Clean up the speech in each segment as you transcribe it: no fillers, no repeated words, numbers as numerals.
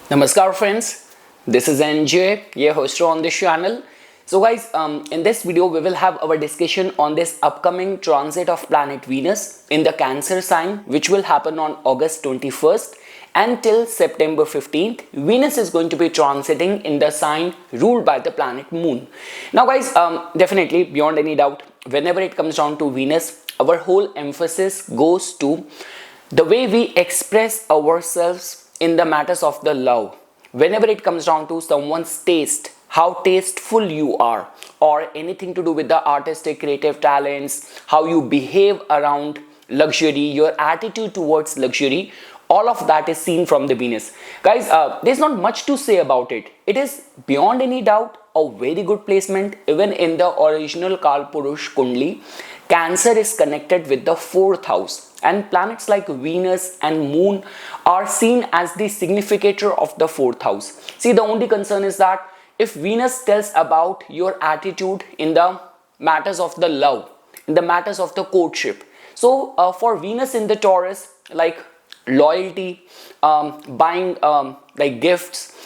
Namaskar friends, this is NJ, your host on this channel. So guys, in this video we will have our discussion on this upcoming transit of planet Venus in the Cancer sign, which will happen on August 21st until September 15th. Venus is going to be transiting in the sign ruled by the planet Moon. Now guys, definitely beyond any doubt, whenever it comes down to Venus, our whole emphasis goes to the way we express ourselves in the matters of the love. Whenever it comes down to someone's taste, how tasteful you are, or anything to do with the artistic creative talents, how you behave around luxury, your attitude towards luxury, all of that is seen from the Venus. Guys, there's not much to say about it. It is beyond any doubt a very good placement. Even in the original Kalpurush Kundli, Cancer is connected with the 4th house, and planets like Venus and Moon are seen as the significator of the 4th house. See, the only concern is that if Venus tells about your attitude in the matters of the love, in the matters of the courtship. So for Venus in the Taurus, like loyalty, buying like gifts,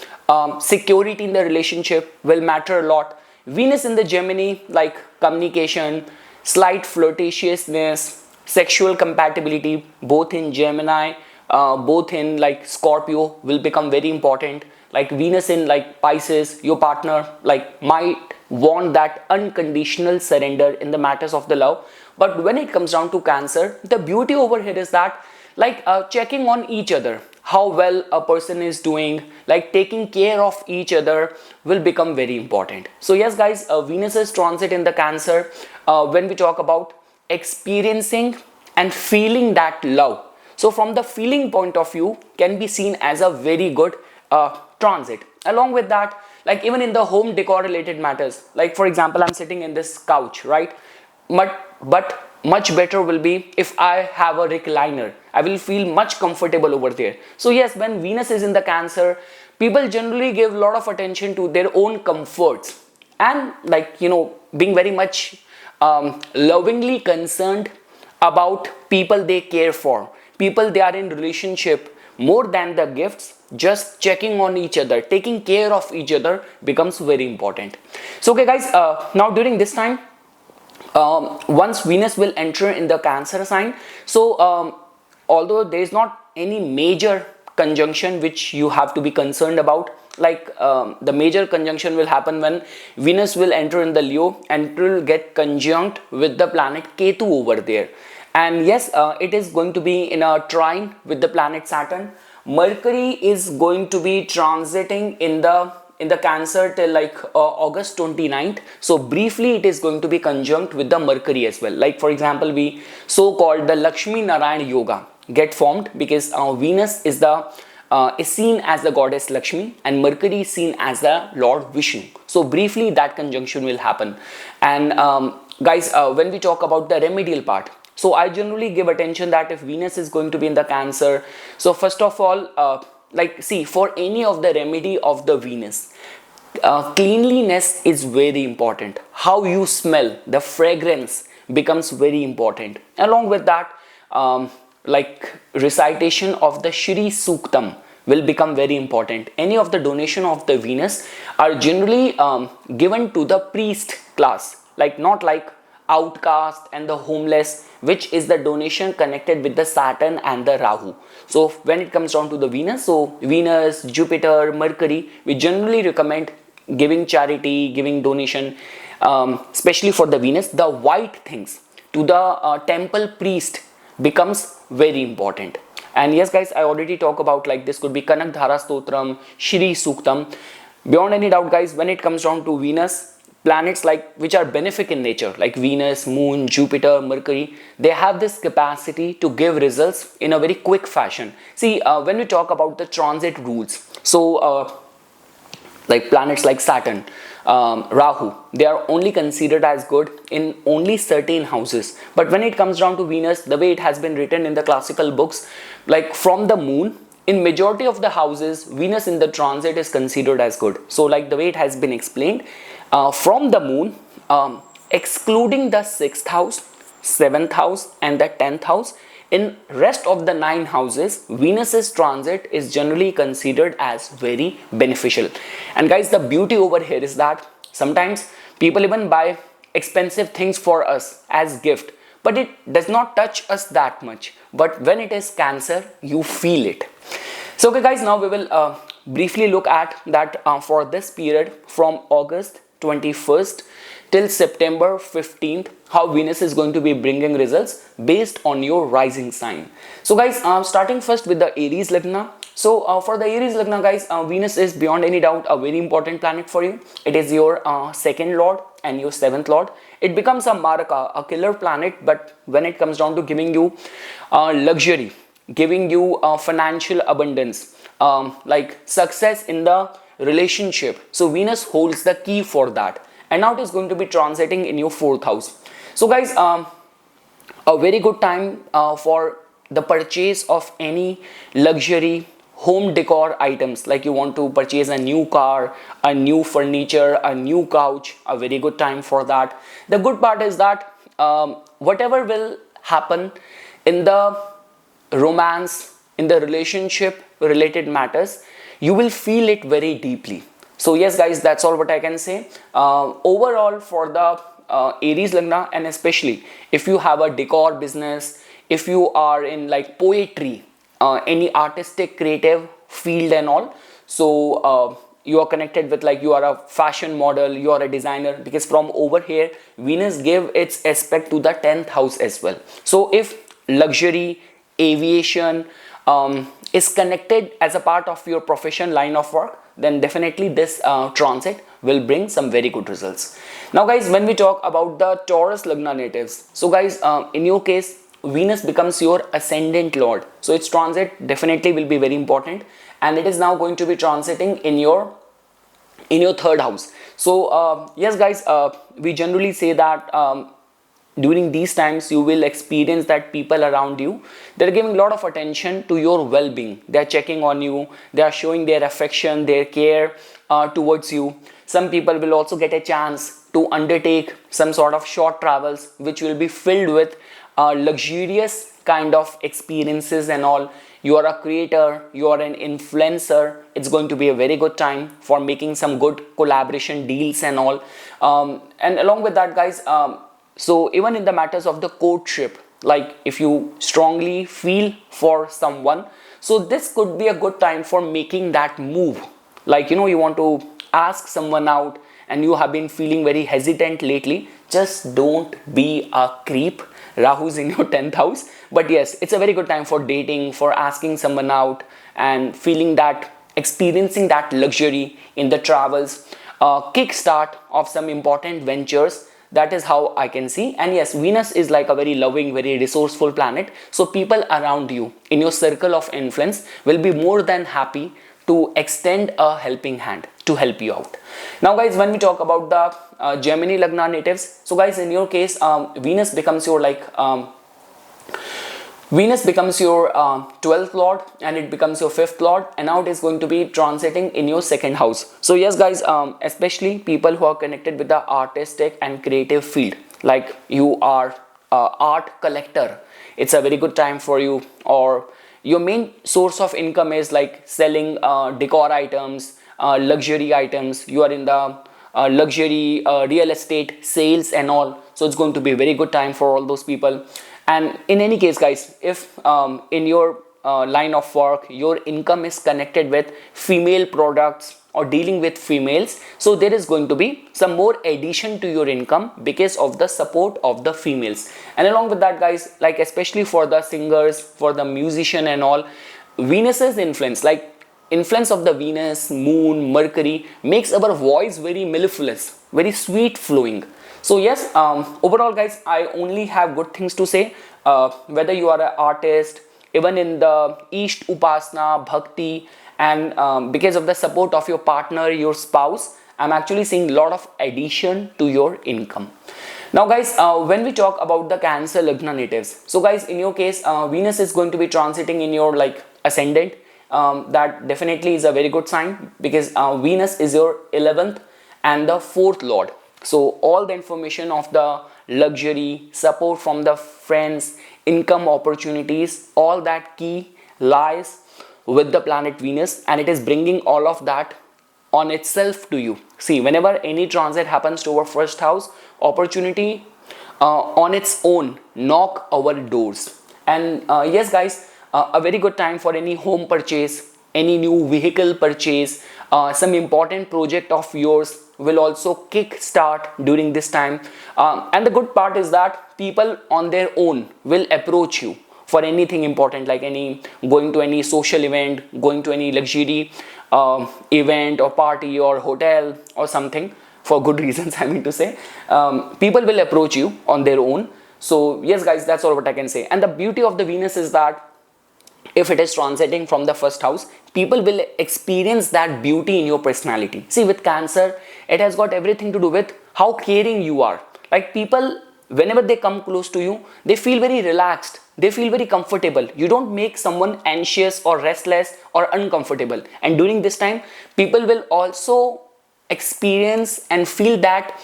security in the relationship will matter a lot. Venus in the Gemini, like communication, slight flirtatiousness, sexual compatibility, both in Gemini, both in like Scorpio will become very important. Like Venus in like Pisces, your partner like might want that unconditional surrender in the matters of the love. But when it comes down to Cancer, the beauty over here is that like checking on each other, how well a person is doing, like taking care of each other will become very important. So yes guys, Venus is transit in the Cancer. When we talk about experiencing and feeling that love, so from the feeling point of view can be seen as a very good transit. Along with that, like even in the home decor related matters, like for example I'm sitting in this couch, right? But much better will be if I have a recliner. I will feel much comfortable over there. So yes, when Venus is in the Cancer, people generally give a lot of attention to their own comforts and like being very much lovingly concerned about people they care for, people they are in relationship, more than the gifts. Just checking on each other, taking care of each other becomes very important. So okay guys, now during this time, once Venus will enter in the Cancer sign, so although there is not any major conjunction which you have to be concerned about, like the major conjunction will happen when Venus will enter in the Leo and it will get conjunct with the planet Ketu over there. And yes, it is going to be in a trine with the planet Saturn. Mercury is going to be transiting in the Cancer till like August 29th. So briefly it is going to be conjunct with the Mercury as well. Like for example, we so called the Lakshmi Narayan Yoga get formed because Venus is seen as the goddess Lakshmi and Mercury is seen as the Lord Vishnu. So briefly that conjunction will happen. And guys, when we talk about the remedial part, so I generally give attention that if Venus is going to be in the Cancer, so first of all, like see, for any of the remedy of the Venus, cleanliness is very important. How you smell, the fragrance becomes very important. Along with that, like recitation of the Shri Suktam will become very important. Any of the donation of the Venus are generally given to the priest class, like not like outcast and the homeless, which is the donation connected with the Saturn and the Rahu. So when it comes down to the Venus, so Venus, Jupiter, Mercury, we generally recommend giving charity, giving donation, especially for the Venus. The white things to the temple priest becomes very important. And yes guys, I already talk about like this could be Kanak Dhara Stotram, Shri Suktam. Beyond any doubt guys, when it comes down to Venus, planets like which are benefic in nature, like Venus, Moon, Jupiter, Mercury, they have this capacity to give results in a very quick fashion. See, when we talk about the transit rules, so like planets like Saturn, Rahu, they are only considered as good in only certain houses. But when it comes down to Venus, the way it has been written in the classical books, like from the Moon, in majority of the houses, Venus in the transit is considered as good. So like the way it has been explained, from the Moon, excluding the 6th house, 7th house and the 10th house, in rest of the 9 houses, Venus's transit is generally considered as very beneficial. And guys, the beauty over here is that sometimes people even buy expensive things for us as gift, but it does not touch us that much. But when it is Cancer, you feel it. So okay guys, now we will briefly look at that for this period from August 21st till September 15th, how Venus is going to be bringing results based on your rising sign. So guys, starting first with the Aries Lagna. So for the Aries Lagna guys, Venus is beyond any doubt a very important planet for you. It is your second lord and your seventh lord. It becomes a Maraka, a killer planet, but when it comes down to giving you luxury, giving you financial abundance, like success in the relationship. So Venus holds the key for that. And now it is going to be transiting in your 4th house. So guys, a very good time for the purchase of any luxury home decor items, like you want to purchase a new car, a new furniture, a new couch, a very good time for that. The good part is that whatever will happen in the romance, in the relationship related matters, you will feel it very deeply. So yes guys, that's all what I can say. Overall for the Aries Lagna, and especially if you have a decor business, if you are in like poetry, any artistic creative field and all, so you are connected with, like, you are a fashion model, you are a designer, because from over here Venus gave its aspect to the 10th house as well. So if luxury, aviation is connected as a part of your profession line of work, then definitely this transit will bring some very good results. Now guys, when we talk about the Taurus Lagna natives, so guys, in your case Venus becomes your ascendant lord, so its transit definitely will be very important, and it is now going to be transiting in your 3rd house. So yes guys, we generally say that during these times you will experience that people around you, they're giving a lot of attention to your well-being. They're checking on you, they are showing their affection, their care towards you. Some people will also get a chance to undertake some sort of short travels which will be filled with luxurious kind of experiences and all. You are a creator, you are an influencer, it's going to be a very good time for making some good collaboration deals and all. And along with that guys, so even in the matters of the courtship, like if you strongly feel for someone, so this could be a good time for making that move. Like, you know, you want to ask someone out and you have been feeling very hesitant lately, just don't be a creep. Rahu's in your 10th house, but yes, it's a very good time for dating, for asking someone out and feeling that, experiencing that luxury in the travels, kickstart of some important ventures. That is how I can see. And yes, Venus is like a very loving, very resourceful planet, so people around you in your circle of influence will be more than happy to extend a helping hand to help you out. Now guys, when we talk about the Gemini Lagna natives, so guys, in your case, Venus becomes your 12th lord and it becomes your 5th lord, and now it is going to be transiting in your 2nd house. So yes guys, especially people who are connected with the artistic and creative field, like you are art collector, it's a very good time for you. Or your main source of income is like selling decor items, luxury items, you are in the luxury real estate sales and all, so it's going to be a very good time for all those people. And in any case guys, if in your line of work your income is connected with female products or dealing with females, so there is going to be some more addition to your income because of the support of the females. And along with that guys, like especially for the singers, for the musician and all, Venus's influence, like influence of the Venus, Moon, Mercury makes our voice very mellifluous, very sweet flowing. So yes, overall guys, I only have good things to say. Whether you are an artist, even in the East Upasana, Bhakti, and because of the support of your partner, your spouse, I'm actually seeing a lot of addition to your income. Now guys, when we talk about the Cancer Lagna natives, so guys, in your case, Venus is going to be transiting in your ascendant. That definitely is a very good sign because Venus is your 11th and the 4th lord. So all the information of the luxury, support from the friends, income opportunities, all that key lies with the planet Venus, and it is bringing all of that on itself to you. See, whenever any transit happens to our first house, opportunity on its own knock our doors. And yes guys, a very good time for any home purchase, any new vehicle purchase, some important project of yours will also kick start during this time. And the good part is that people on their own will approach you for anything important, like any going to any social event, going to any luxury event or party or hotel or something, for good reasons I mean to say. People will approach you on their own. So yes guys, that's all what I can say. And the beauty of the Venus is that if it is transiting from the first house, people will experience that beauty in your personality. See, with Cancer, it has got everything to do with how caring you are. Like, people, whenever they come close to you, they feel very relaxed, they feel very comfortable. You don't make someone anxious or restless or uncomfortable. And during this time, people will also experience and feel that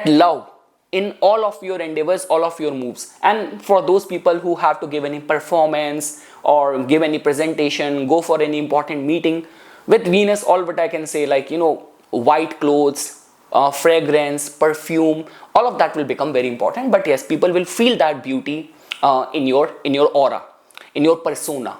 love in all of your endeavors, all of your moves. And for those people who have to give any performance or give any presentation, go for any important meeting, with Venus, all what I can say, like, you know, white clothes, fragrance, perfume, all of that will become very important. But yes, people will feel that beauty in your aura, in your persona.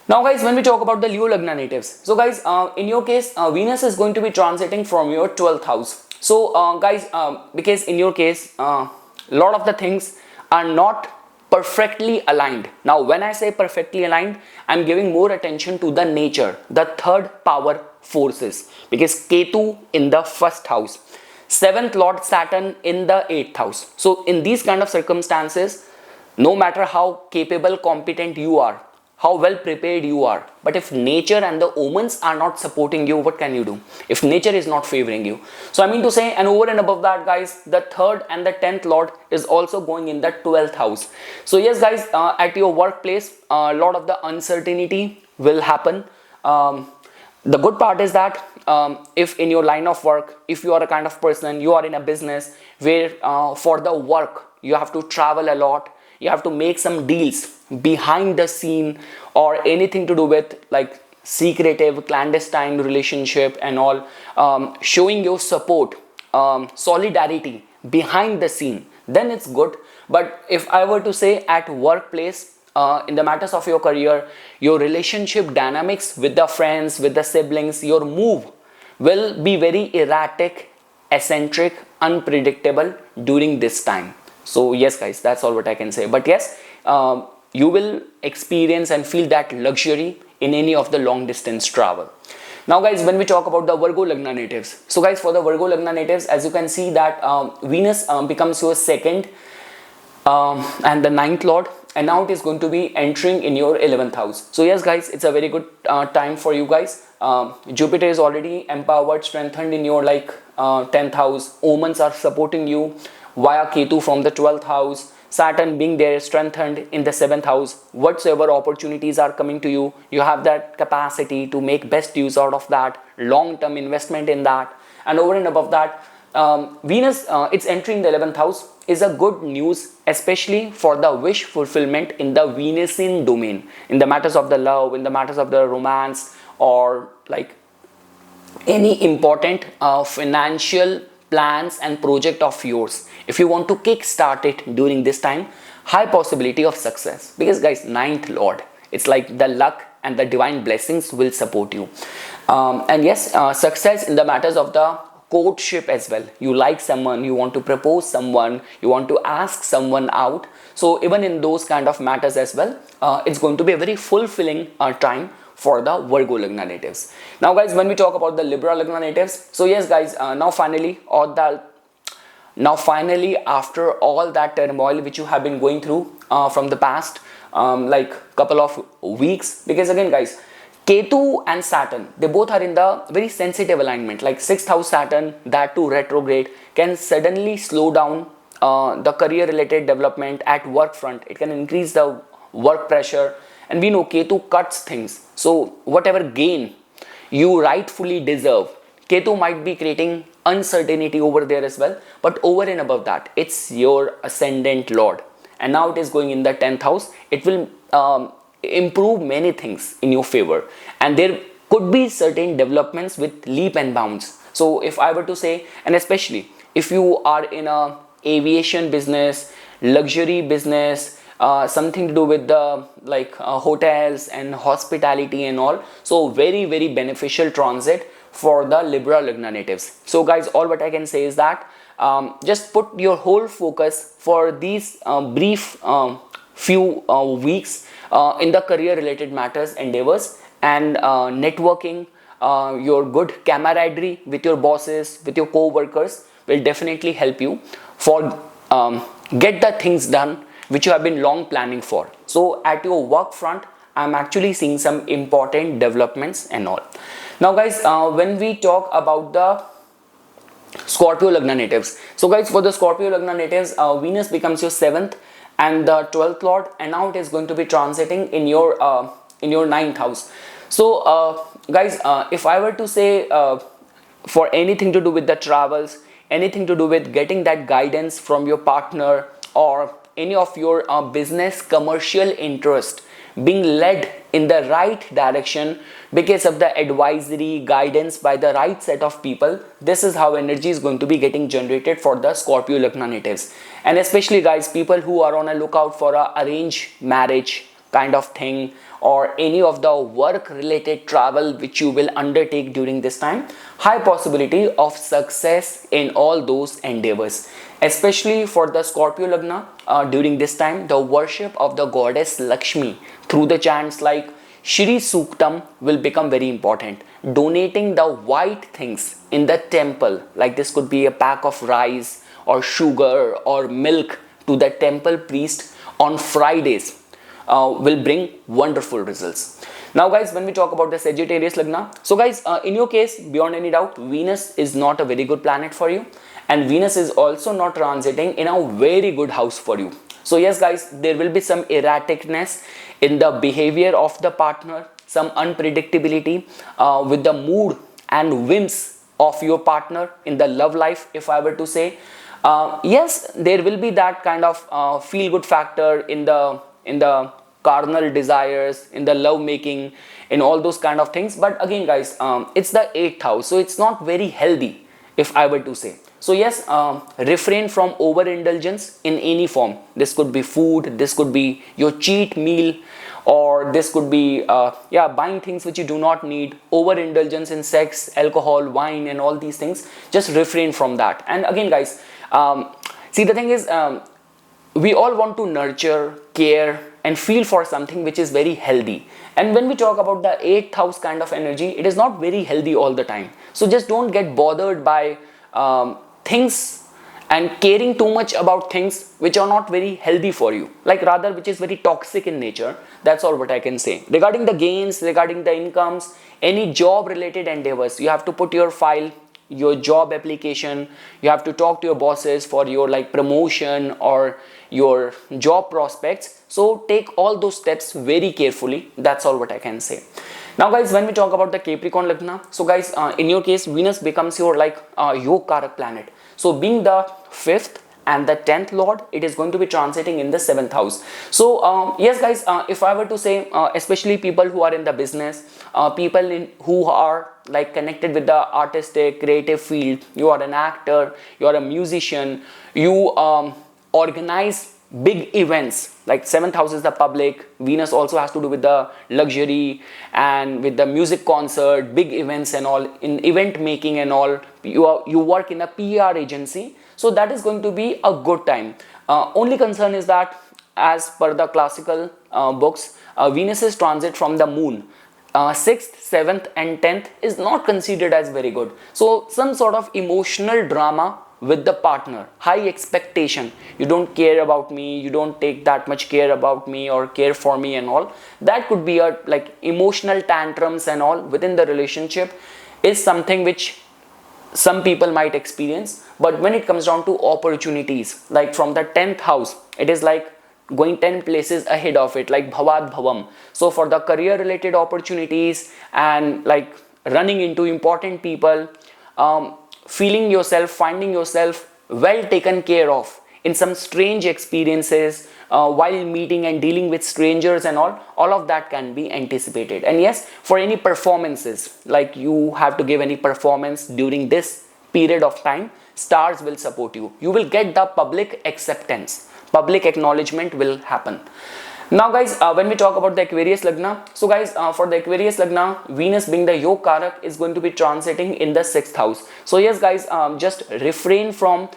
Now guys, when we talk about the Leo Lagna natives, so guys, in your case, Venus is going to be transiting from your 12th house. So guys, because in your case, a lot of the things are not perfectly aligned. Now when I say perfectly aligned, I'm giving more attention to the nature, the third power forces, because Ketu in the first house, 7th Lord Saturn in the 8th house. So in these kind of circumstances, no matter how capable, competent you are, how well prepared you are, but if nature and the omens are not supporting you, what can you do? If nature is not favoring you. So I mean to say, and over and above that guys, the 3rd and the 10th Lord is also going in the 12th house. So yes guys, at your workplace, a lot of the uncertainty will happen. The good part is that if in your line of work, if you are a kind of person, you are in a business where for the work you have to travel a lot, you have to make some deals behind the scene, or anything to do with like secretive, clandestine relationship and all, showing your support, solidarity behind the scene, then it's good. But if I were to say at workplace, in the matters of your career, your relationship dynamics with the friends, with the siblings, your move will be very erratic, eccentric, unpredictable during this time. So yes guys, that's all what I can say. But yes, you will experience and feel that luxury in any of the long distance travel. Now guys, when we talk about the Virgo Lagna natives, so guys, for the Virgo Lagna natives, as you can see that Venus becomes your 2nd and the 9th Lord, and now it is going to be entering in your 11th house. So yes guys, it's a very good time for you guys. Jupiter is already empowered, strengthened in your 10th house. Omens are supporting you via Ketu from the 12th house. Saturn being there, strengthened in the 7th house. Whatsoever opportunities are coming to you, you have that capacity to make best use out of that, long-term investment in that. And over and above that, Venus, it's entering the 11th house, is a good news, especially for the wish fulfillment in the Venusian domain, in the matters of the love, in the matters of the romance, or like any important financial plans and project of yours. If you want to kickstart it during this time, high possibility of success, because guys, 9th Lord, it's like the luck and the divine blessings will support you. And yes, success in the matters of the courtship as well. You like someone, you want to propose someone, you want to ask someone out. So even in those kind of matters as well, it's going to be a very fulfilling time for the Virgo Lagna natives. Now guys, when we talk about the Libra Lagna natives, so yes guys, now finally after all that turmoil which you have been going through from the past like couple of weeks, because again guys, Ketu and Saturn, they both are in the very sensitive alignment, like 6th house Saturn, that too retrograde, can suddenly slow down the career related development at work front. It can increase the work pressure, and we know Ketu cuts things. So whatever gain you rightfully deserve, Ketu might be creating uncertainty over there as well. But over and above that, it's your ascendant Lord, and now it is going in the 10th house, it will improve many things in your favor, and there could be certain developments with leap and bounds. So if I were to say, and especially if you are in a aviation business, luxury business, something to do with the hotels and hospitality and all, so very beneficial transit for the Libra Lagna natives. So guys, all what I can say is that just put your whole focus for these brief few weeks in the career related matters, endeavors, and networking. Your good camaraderie with your bosses, with your co-workers will definitely help you for get the things done which you have been long planning for. So at your work front, I'm actually seeing some important developments and all. Now guys, when we talk about the Scorpio Lagna natives, so guys, for the Scorpio Lagna natives, Venus becomes your 7th and the 12th lord, and now it is going to be transiting in your 9th house. So guys, if I were to say for anything to do with the travels, anything to do with getting that guidance from your partner, or any of your business commercial interest being led in the right direction because of the advisory guidance by the right set of people, this is how energy is going to be getting generated for the Scorpio Lagna natives. And especially guys, people who are on a lookout for a arranged marriage kind of thing, or any of the work related travel which you will undertake during this time, high possibility of success in all those endeavors. Especially for the Scorpio Lagna, during this time, the worship of the goddess Lakshmi through the chants like Shri Suktam will become very important. Donating the white things in the temple, like this could be a pack of rice or sugar or milk to the temple priest on Fridays, will bring wonderful results. Now guys, when we talk about the Sagittarius Lagna, so guys, in your case, beyond any doubt, Venus is not a very good planet for you, and Venus is also not transiting in a very good house for you. So yes guys, there will be some erraticness in the behavior of the partner, some unpredictability with the mood and whims of your partner in the love life, if I were to say. Yes, there will be that kind of feel good factor in the carnal desires, in the love making, in all those kind of things. But again guys, it's the 8th house, so it's not very healthy, if I were to say. So yes, refrain from overindulgence in any form. This could be food, this could be your cheat meal, or this could be buying things which you do not need, overindulgence in sex, alcohol, wine, and all these things. Just refrain from that. And again guys, see, the thing is, we all want to nurture, care, and feel for something which is very healthy. And when we talk about the 8th house kind of energy, it is not very healthy all the time. So just don't get bothered by things and caring too much about things which are not very healthy for you, like rather which is very toxic in nature. That's all what I can say. Regarding the gains, regarding the incomes, any job related endeavors, you have to put your file, your job application, you have to talk to your bosses for your promotion or your job prospects. So take all those steps very carefully. That's all what I can say. Now guys, when we talk about the Capricorn Lagna, so guys, in your case, Venus becomes your Yog Karak planet. So being the 5th and the 10th lord, it is going to be transiting in the 7th house. So yes guys, if I were to say, especially people who are in the business, people who are connected with the artistic creative field, you are an actor, you are a musician, you organize big events, like 7th house is the public, Venus also has to do with the luxury and with the music concert, big events and all, in event making and all. You work in a PR agency, so that is going to be a good time. Only concern is that, as per the classical books, Venus's transit from the moon, 6th, 7th and 10th is not considered as very good. So some sort of emotional drama with the partner, high expectation, you don't care about me, you don't take that much care about me or care for me and all, that could be a emotional tantrums and all within the relationship, is something which some people might experience. But when it comes down to opportunities, like from the 10th house, it is like going 10 places ahead of it, like bhavad bhavam. So for the career related opportunities and running into important people, feeling yourself, finding yourself well taken care of in some strange experiences while meeting and dealing with strangers and all of that can be anticipated. And yes, for any performances, like you have to give any performance during this period of time, stars will support you. You will get the public acceptance, public acknowledgement will happen. Now guys, when we talk about the Aquarius Lagna, so guys, for the Aquarius Lagna, Venus being the Yog Karak is going to be transiting in the 6th house. So yes guys, just refrain from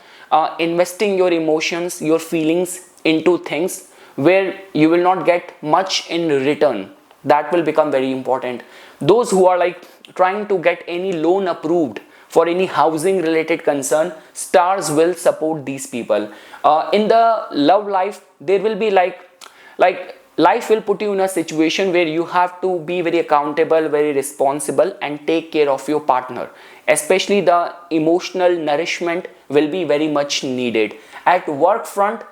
investing your emotions, your feelings into things where you will not get much in return. That will become very important. Those who are like trying to get any loan approved for any housing related concern, stars will support these people. In the love life, there will be like life will put you in a situation where you have to be very accountable, very responsible and take care of your partner. Especially the emotional nourishment will be very much needed. At work front,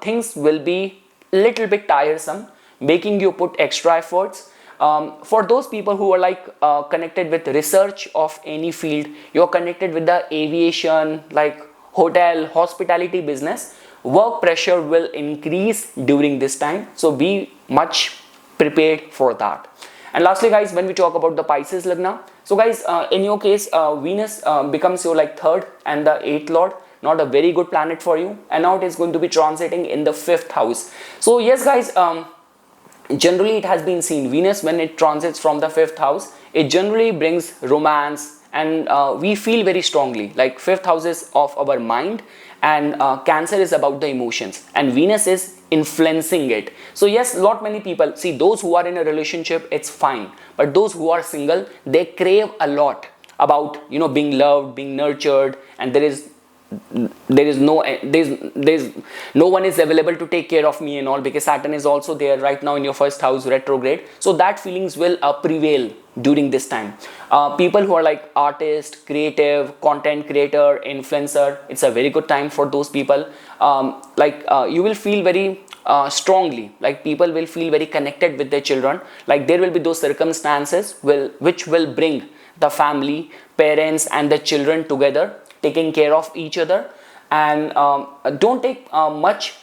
things will be little bit tiresome, making you put extra efforts. For those people who are like connected with research of any field, you're connected with the aviation, like hotel, hospitality business, work pressure will increase during this time, so be much prepared for that. And lastly guys, when we talk about the Pisces Lagna, so guys, in your case, Venus becomes your like 3rd and the 8th lord, not a very good planet for you, and now it is going to be transiting in the 5th house. So yes guys, generally it has been seen, Venus when it transits from the 5th house, it generally brings romance, and we feel very strongly, like 5th house is of our mind, and Cancer is about the emotions, and Venus is influencing it. So yes, many people see, those who are in a relationship, it's fine, but those who are single, they crave a lot about, you know, being loved, being nurtured, and there's no one is available to take care of me and all, because Saturn is also there right now in your 1st house retrograde. So that feelings will prevail during this time. People who are like artist, creative, content creator, influencer, it's a very good time for those people. You will feel very strongly, like people will feel very connected with their children, like there will be those circumstances which will bring the family, parents and the children together, taking care of each other. And don't take much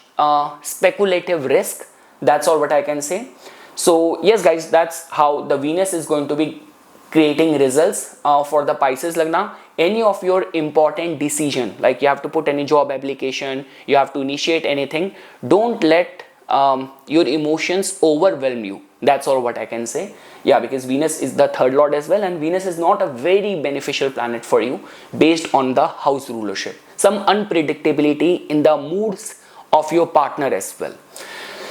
speculative risk. That's all what I can say. So yes guys, that's how the Venus is going to be creating results for the Pisces Lagna. Any of your important decision, like you have to put any job application, you have to initiate anything, don't let your emotions overwhelm you. That's all what I can say. Yeah, because Venus is the 3rd lord as well, and Venus is not a very beneficial planet for you based on the house rulership. Some unpredictability in the moods of your partner as well.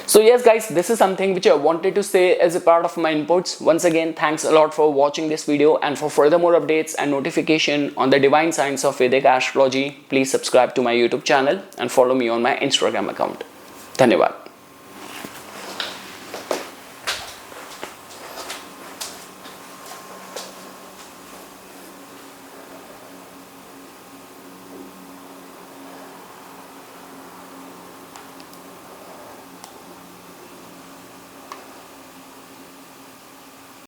So yes guys, this is something which I wanted to say as a part of my inputs. Once again, thanks a lot for watching this video, and for further more updates and notification on the divine science of Vedic astrology, please subscribe to my YouTube channel and follow me on my Instagram account. Dhanyavad.